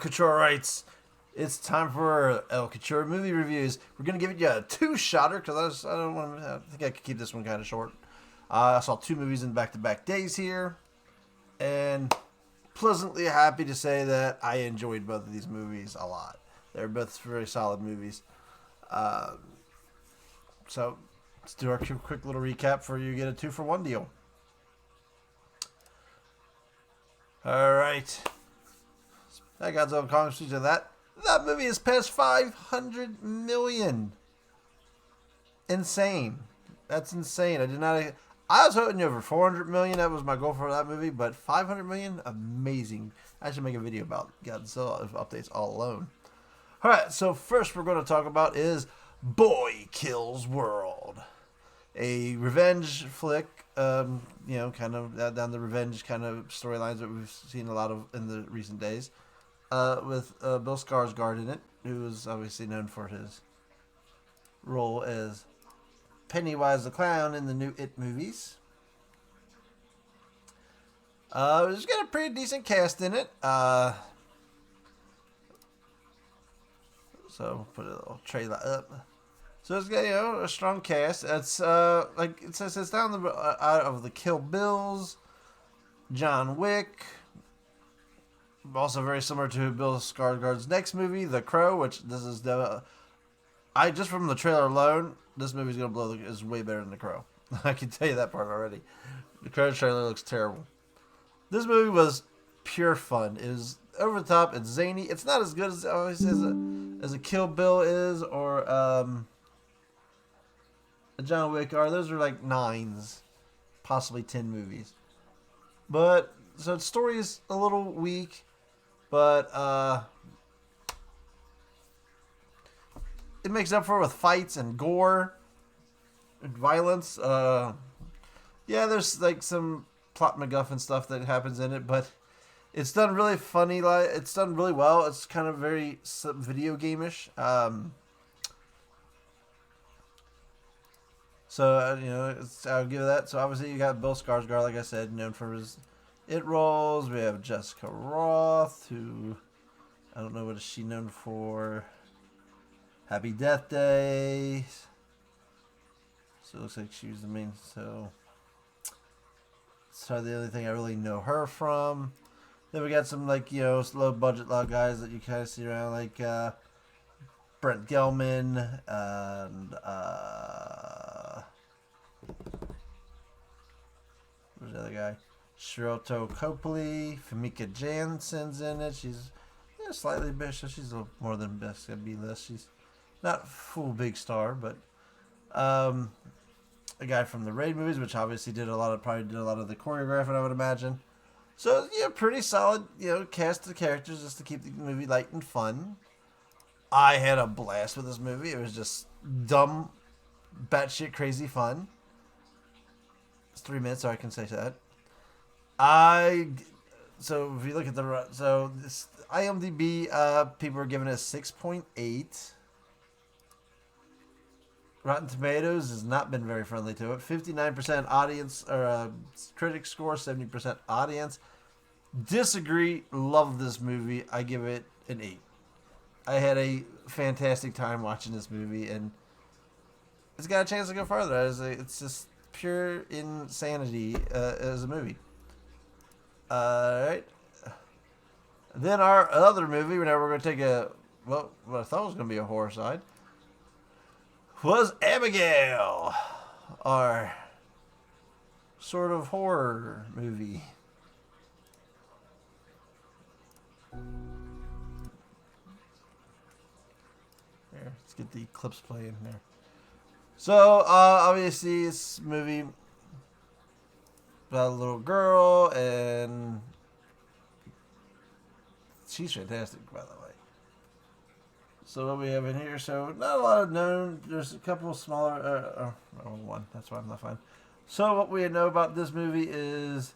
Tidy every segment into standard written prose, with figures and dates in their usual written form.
Couture writes, it's time for El Couture movie reviews. We're going to give you a two-shotter because I don't want to. I think I could keep this one kind of short. I saw two movies in back-to-back days here, and pleasantly happy to say that I enjoyed both of these movies a lot. They're both very solid movies. So let's do our quick little recap for you. Get a 2-for-1 deal. All right. That Godzilla Kong speaks of that. That movie has passed 500 million. Insane. That's insane. I was hoping over 400 million. That was my goal for that movie, but 500 million, amazing. I should make a video about Godzilla updates all alone. All right, so first we're going to talk about is Boy Kills World, a revenge flick. Kind of down the revenge kind of storylines that we've seen a lot of in the recent days. With Bill Skarsgård in it, who is obviously known for his role as Pennywise the Clown in the new It movies. It's got a pretty decent cast in it. So put a little trailer up. So it's got a strong cast. It's like it says it's down out of the Kill Bills, John Wick. Also very similar to Bill Skarsgård's next movie, The Crow, which this is just from the trailer alone, this movie's gonna blow. Is way better than The Crow. I can tell you that part already. The Crow trailer looks terrible. This movie was pure fun. It was over the top. It's zany. It's not as good as as a Kill Bill is or a John Wick are. Those are like 9s, possibly 10 movies. But so the story is a little weak. But it makes up for it with fights and gore and violence. There's like some plot MacGuffin stuff that happens in it, but it's done really funny. Like it's done really well. It's kind of very video game-ish. I'll give it that. So obviously you got Bill Skarsgård, like I said, known for his It roles. We have Jessica Roth, who I don't know what is she known for. Happy Death Day. So it looks like she was the main. So that's probably the only thing I really know her from. Then we got some low budget guys that you kind of see around like Brent Gelman and where's the other guy? Shiroto Copley, Famika Jansen's in it. She's slightly big, so she's a little more than best at B-list. She's not full big star, but a guy from the Raid movies, which obviously probably did a lot of the choreographing, I would imagine. So pretty solid, cast of characters just to keep the movie light and fun. I had a blast with this movie. It was just dumb, batshit crazy fun. It's 3 minutes, so I can say that. So if you look at this IMDb, people are giving it a 6.8. Rotten Tomatoes has not been very friendly to it. 59% audience or critic score, 70% audience. Disagree. Love this movie. I give it an 8. I had a fantastic time watching this movie, and it's got a chance to go further. It's just pure insanity as a movie. Alright. Then our other movie, now we're going to take what I thought was going to be a horror side, was Abigail, our sort of horror movie. Here, let's get the clips playing there. So, obviously, this movie about a little girl, and she's fantastic, by the way. So, what we have in here, so not a lot of known, there's a couple of smaller, one, that's why I'm not fine. So, what we know about this movie is,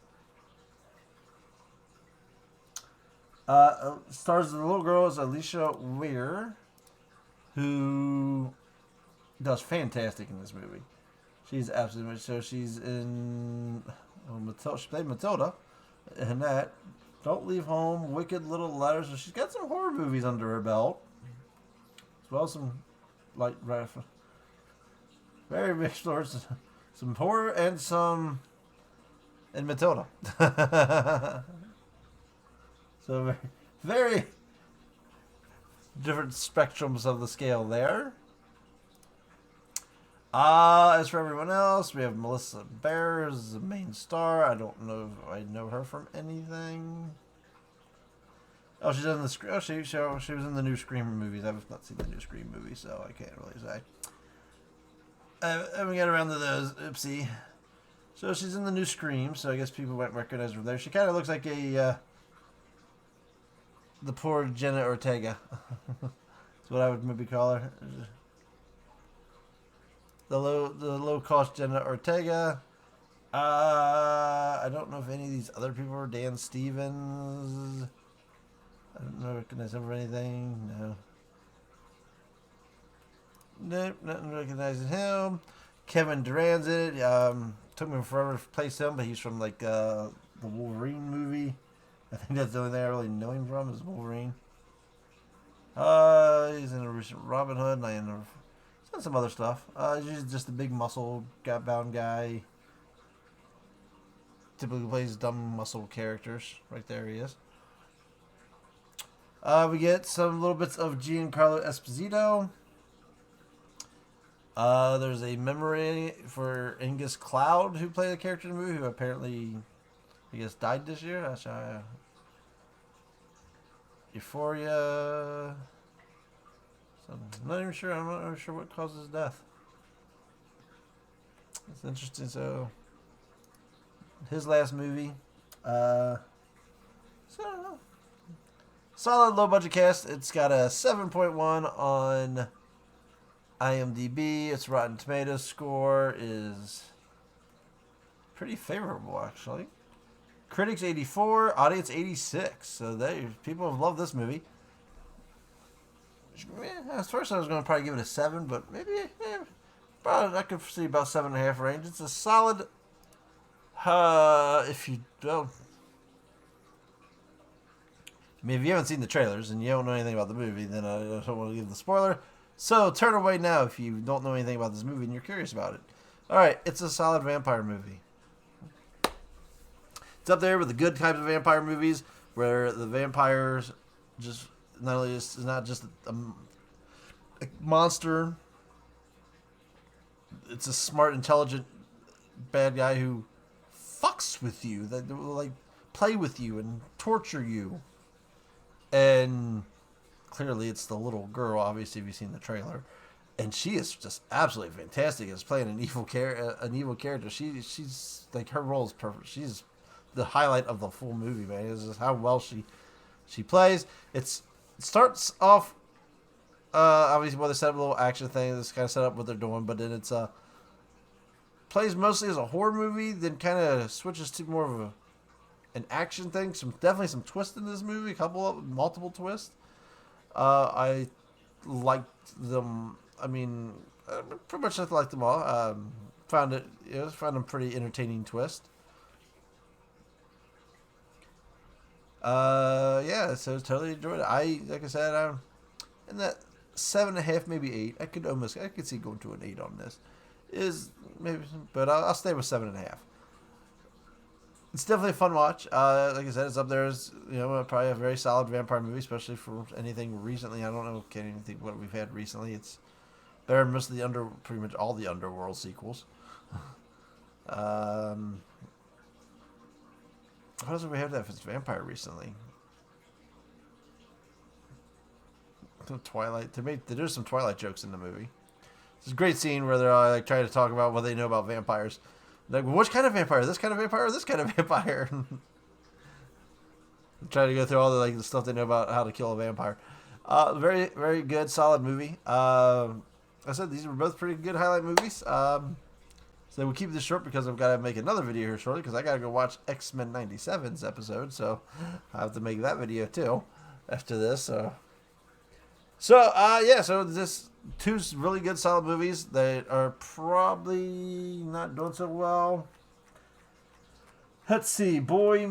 stars the little girl is Alicia Weir, who does fantastic in this movie. She's absolutely, so she's in, Matilda, she played Matilda in that. Don't Leave Home, Wicked Little Letters. So she's got some horror movies under her belt, as well as some light, very mixed stories, some horror and some in Matilda. So very, very different spectrums of the scale there. As for everyone else, we have Melissa Bear as the main star. I don't know if I know her from anything. Oh, she's in the Scream. Oh, she was in the new Scream movies. I've not seen the new Scream movies, so I can't really say. I haven't got around to those. Oopsie. So she's in the new Scream, so I guess people might recognize her there. She kind of looks like the poor Jenna Ortega. That's what I would maybe call her. The low cost Jenna Ortega. I don't know if any of these other people are Dan Stevens. I don't recognize him for anything. No. Nope, nothing recognizing him. Kevin Durant's in it. Took me forever to place him, but he's from like the Wolverine movie. I think that's the only thing I really know him from is Wolverine. He's in a recent Robin Hood, and he's done some other stuff. He's just a big muscle bound guy. Typically plays dumb muscle characters. Right there he is. We get some little bits of Giancarlo Esposito. There's a memory for Angus Cloud, who played a character in the movie, who apparently, I guess, died this year. That's Euphoria. So I'm not even sure. I'm not even sure what caused his death. It's interesting. So his last movie. So I don't know. Solid low budget cast. It's got a 7.1 on IMDb. Its Rotten Tomatoes score is pretty favorable, actually. Critics 84, audience 86. So people have loved this movie. At first I was going to probably give it a 7, but maybe probably I could see about 7.5 range. It's a solid. If you don't. I mean, if you haven't seen the trailers and you don't know anything about the movie, then I don't want to give the spoiler. So turn away now if you don't know anything about this movie and you're curious about it. Alright, it's a solid vampire movie. It's up there with the good types of vampire movies where the vampires just not only is not just a monster, it's a smart, intelligent bad guy who fucks with you, that will like play with you and torture you. And clearly it's the little girl, obviously if you've seen the trailer, and she is just absolutely fantastic as playing an evil character. She's like, her role is perfect. She's the highlight of the full movie, man. Is just how well she plays. It starts off obviously they set up a little action thing. This kind of set up what they're doing, but then it's plays mostly as a horror movie, then kind of switches to more of an action thing. Definitely some twists in this movie, multiple twists. I liked them. I mean, pretty much I liked them all. Found them pretty entertaining twist. Yeah, so totally enjoyed it. Like I said, I'm in that 7.5, maybe 8. I could see going to an 8 on this. But I'll stay with 7.5. It's definitely a fun watch. Like I said, it's up there as probably a very solid vampire movie, especially for anything recently. I don't know anything what we've had recently. It's better than most of pretty much all the Underworld sequels. What else have we had that if it's vampire recently? Twilight. There's some Twilight jokes in the movie. It's a great scene where they're like trying to talk about what they know about vampires. Like, well, which kind of vampire? This kind of vampire or this kind of vampire? Trying to go through all the stuff they know about how to kill a vampire. Very, very good, solid movie. I said these were both pretty good highlight movies. So we'll keep this short because I've got to make another video here shortly because I got to go watch X-Men 97's episode. So I have to make that video too after this. So this two really good, solid movies that are probably not doing so well. Let's see. Boy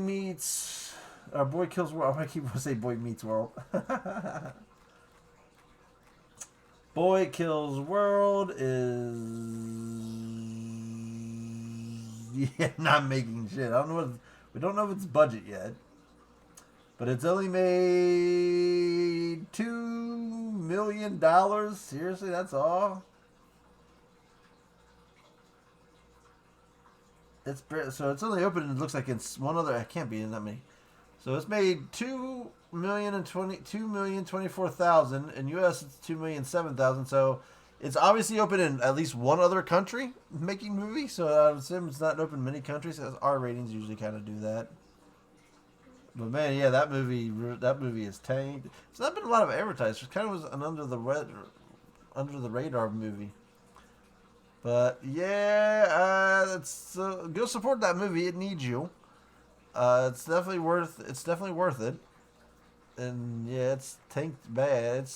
Kills World. I keep wanting to say Boy Meets World. Boy Kills World is not making shit. I don't know we don't know if it's budget yet, but it's only made $2 million. Seriously, that's all. So it's only open. It looks like it's one other. It can't be in that many. So it's made 2,024,000 in U.S. It's 2,007,000. So it's obviously open in at least one other country making movies. So I would assume it's not open in many countries. Our ratings usually kind of do that. But man, yeah, that movie is tanked. It's not been a lot of advertised. It kind of was an under the radar movie. But yeah, go support that movie. It needs you. It's definitely worth it. And yeah, it's tanked bad.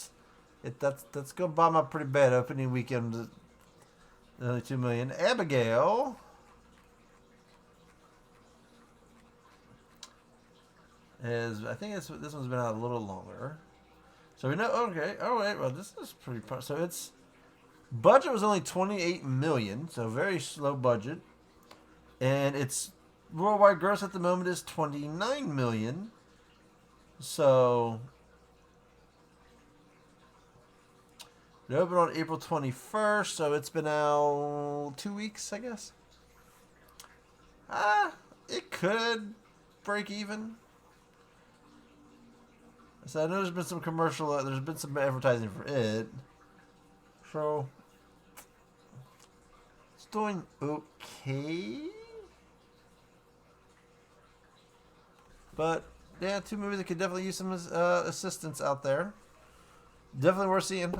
That's gonna bomb up pretty bad opening weekend. Only 2 million. Abigail. I think this one's been out a little longer. So we know. Okay. All right. Well, this is pretty. So its budget was only 28 million. So very slow budget, and its worldwide gross at the moment is 29 million. So it opened on April 21st, so it's been out 2 weeks, I guess. It could break even. So I know there's been some there's been some advertising for it. So it's doing okay. But yeah, two movies that could definitely use some assistance out there. Definitely worth seeing.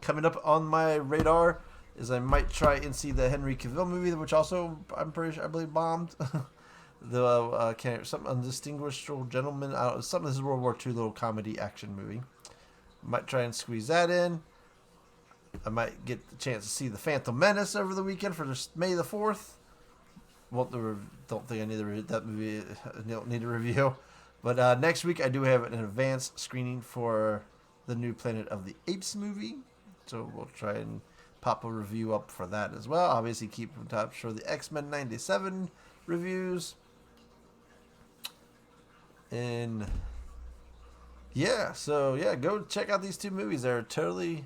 Coming up on my radar is I might try and see the Henry Cavill movie, which also I believe bombed. Some Undistinguished Gentleman. This is World War II little comedy action movie. Might try and squeeze that in. I might get the chance to see the Phantom Menace over the weekend for May the 4th. Don't think I need that movie. Don't need a review. But next week I do have an advanced screening for the new Planet of the Apes movie. So we'll try and pop a review up for that as well. Obviously keep on top for the X-Men 97 reviews. And yeah, so yeah, go check out these two movies. They're totally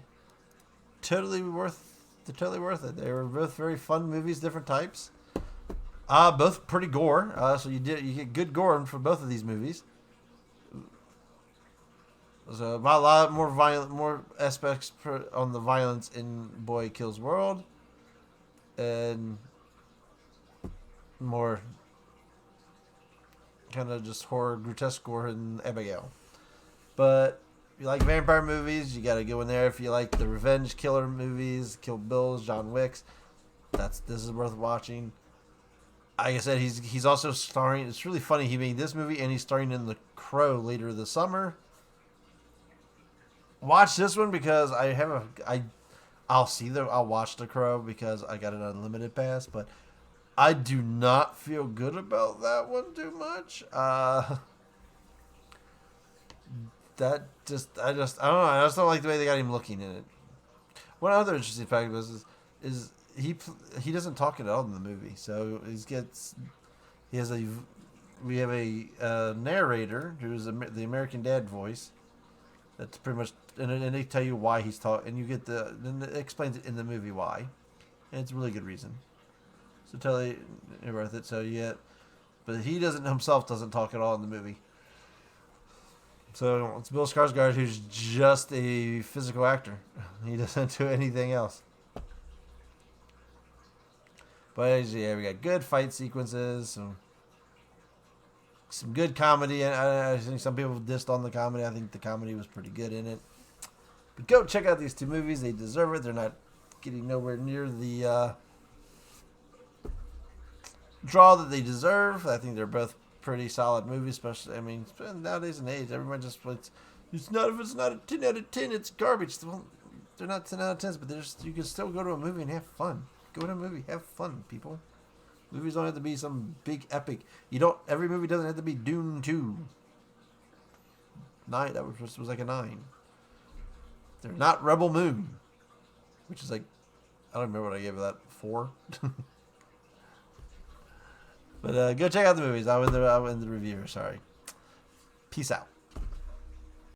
worth it. They were both very fun movies, different types. Both pretty gore. So you get good gore for both of these movies. So a lot more violent, more aspects on the violence in Boy Kills World, and more kind of just horror, grotesque gore in Abigail. But if you like vampire movies, you got to go in there. If you like the revenge killer movies, Kill Bills, John Wicks, this is worth watching. Like I said, he's also starring. It's really funny. He made this movie and he's starring in The Crow later this summer. Watch this one because I'll watch The Crow because I got an unlimited pass, but I do not feel good about that one too much. I don't know. I just don't like the way they got him looking in it. One other interesting fact is he doesn't talk at all in the movie. So we have a narrator who's the American Dad voice. That's pretty much, and they tell you why he's talking, and you get then it explains it in the movie why, and it's a really good reason. So totally worth it. So yeah, but he himself doesn't talk at all in the movie. So it's Bill Skarsgård, who's just a physical actor. He doesn't do anything else. But yeah, we got good fight sequences, some good comedy. And I think some people dissed on the comedy. I think the comedy was pretty good in it. But go check out these two movies. They deserve it. They're not getting nowhere near the draw that they deserve. I think they're both pretty solid movies. Especially, I mean, nowadays and age, everyone just puts, it's not, if it's not a 10 out of 10, it's garbage. Well, they're not 10 out of 10s, but you can still go to a movie and have fun. Go to a movie, have fun, people. Movies don't have to be some big epic. Every movie doesn't have to be Dune 2. 9, that was like a 9. They're not Rebel Moon, which is like, I don't remember what I gave it, that 4. But go check out the movies. I'll end the review. Sorry. Peace out.